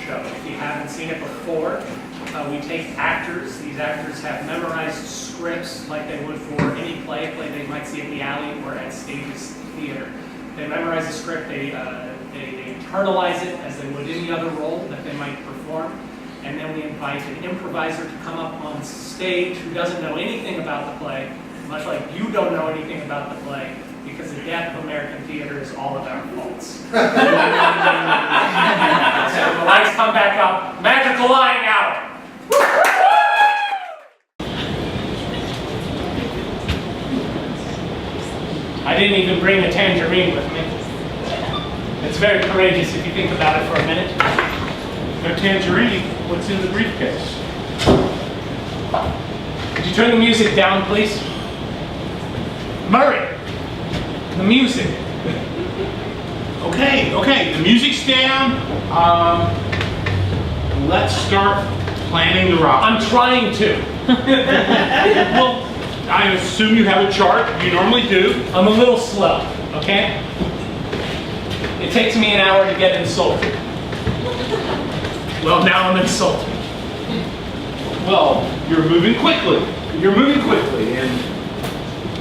show. If you haven't seen it before, we take actors. These actors have memorized scripts like they would for any play they might see at the alley or at Stages Theater. They memorize the script, they internalize it as they would any other role that they might perform, and then we invite an improviser to come up on stage who doesn't know anything about the play, much like you don't know anything about the play, because the death of American theater is all of our faults. So the lights come back up, magical lying out. I didn't even bring a tangerine with me. It's very courageous if you think about it for a minute. No tangerine? What's in the briefcase? Could you turn the music down, please? Murray, the music. Okay, the music's down. Let's start planning the route. I'm trying to. Well, I assume you have a chart. You normally do. I'm a little slow, okay? It takes me an hour to get insulted. Well, now I'm insulted. Well, you're moving quickly.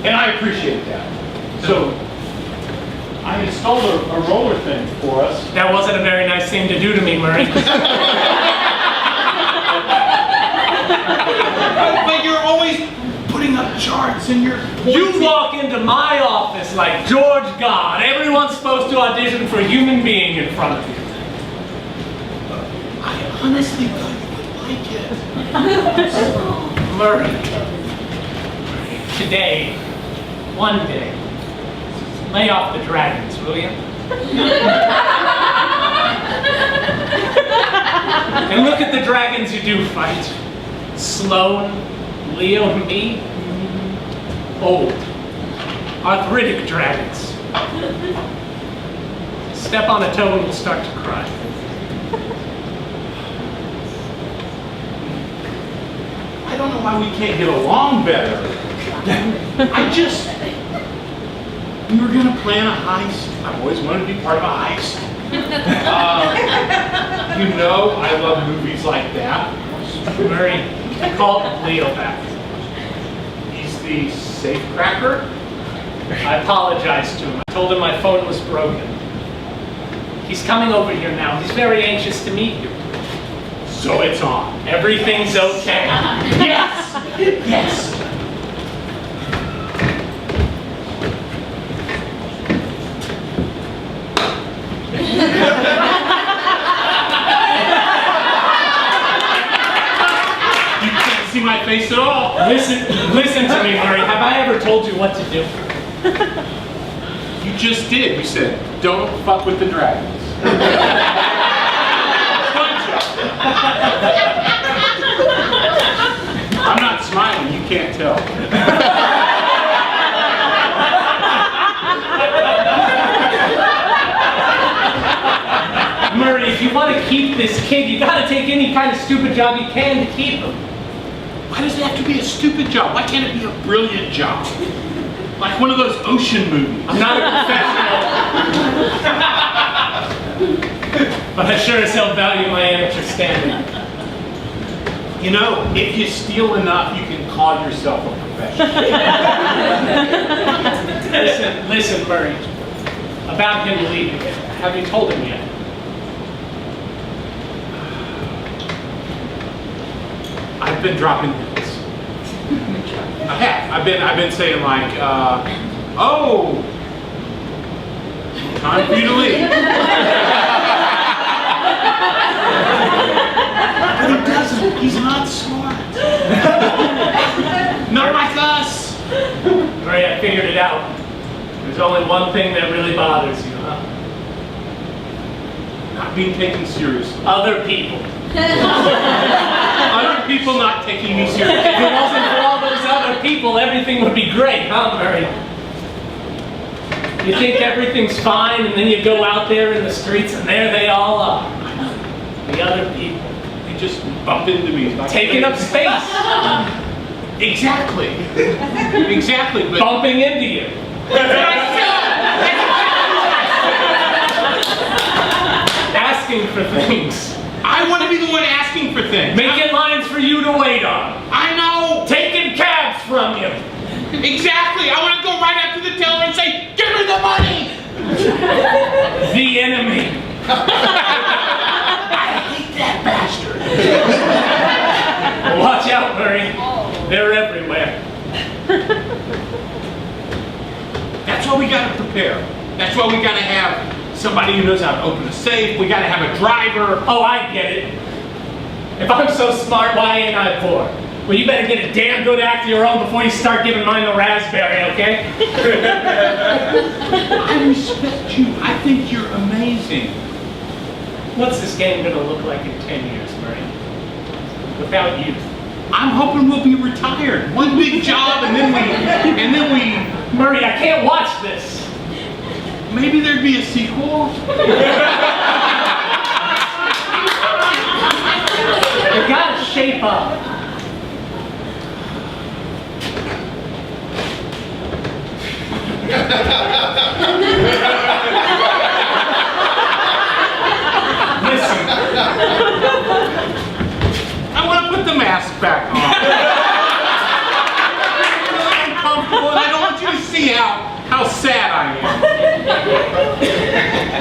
And I appreciate that. So, I installed a roller thing for us. That wasn't a very nice thing to do to me, Murray. But you're always putting up charts and you're You walk into my office like George God. Everyone's supposed to audition for a human being in front of you. I honestly thought you would like it. Murray. Today, one day, lay off the dragons, will you? And look at the dragons you do fight. Sloan, Leo, and me. Old, arthritic dragons. Step on a toe and you'll start to cry. I don't know why we can't get along better. We were gonna plan a heist. I've always wanted to be part of a heist. You know, I love movies like that. Murray, call Leo back. He's the safe cracker. I apologized to him. I told him my phone was broken. He's coming over here now. He's very anxious to meet you. So it's on. Everything's okay. Yes! Yes! You can't see my face at all. Listen to me, Murray. Have I ever told you what to do? You just did. You said, don't fuck with the dragons. I'm not smiling, you can't tell. Murray, if you want to keep this kid, you got to take any kind of stupid job you can to keep him. Why does it have to be a stupid job? Why can't it be a brilliant job? Like one of those ocean movies. I'm not a professional. But I sure as hell value my amateur standing. You know, if you steal enough, you can call yourself a professional. Listen, Murray. About him leaving. Have you told him yet? I've been dropping hints. I have. I've been saying like, oh, time for you to leave. But he doesn't. He's not smart. Not like us. Murray, I figured it out. There's only one thing that really bothers you, huh? Not being taken seriously. Other people. Other people not taking me seriously. If it wasn't for all those other people, everything would be great, huh, Murray? You think everything's fine, and then you go out there in the streets, and there they all are. The other people. They just bump into me. Like taking up space. Exactly. Exactly. But bumping into you. Asking for things. I want to be the one asking for things. Making lines for you to wait on. I know. Taking cabs from you. Exactly. I want to go right up to the teller and say, "Give me the money." The enemy. I hate that bastard. Watch out, Murray. They're everywhere. That's why we got to prepare. That's why we got to have somebody who knows how to open a safe. We got to have a driver. Oh, I get it. If I'm so smart, why ain't I poor? Well, you better get a damn good act of your own before you start giving mine the raspberry, okay? I respect you. I think you're amazing. What's this game gonna look like in 10 years, Murray? Without you. I'm hoping we'll be retired. One big job, and then we. Murray, I can't watch this. Maybe there'd be a sequel. You gotta shape up. Listen. I want to put the mask back on. I'm uncomfortable, and I don't want you to see how sad I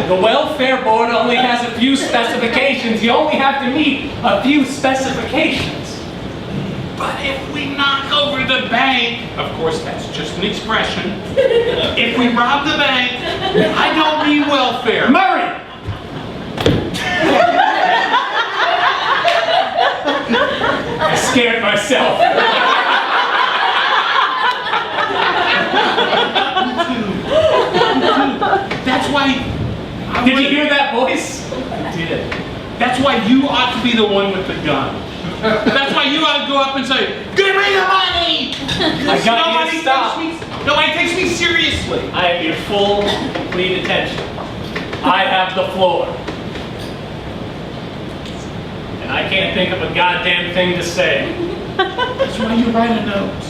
am. The welfare board only has a few specifications. You only have to meet a few specifications. But if we knock over the bank, of course that's just an expression. If we rob the bank, I don't mean welfare. Murray! I scared myself. That's why. Did you hear that voice? I did. That's why you ought to be the one with the gun. That's why you ought to go up and say, "Give me the money!" I got you to stop. Nobody takes me seriously. I have your full, complete attention. I have the floor. And I can't think of a goddamn thing to say. That's why you write a note.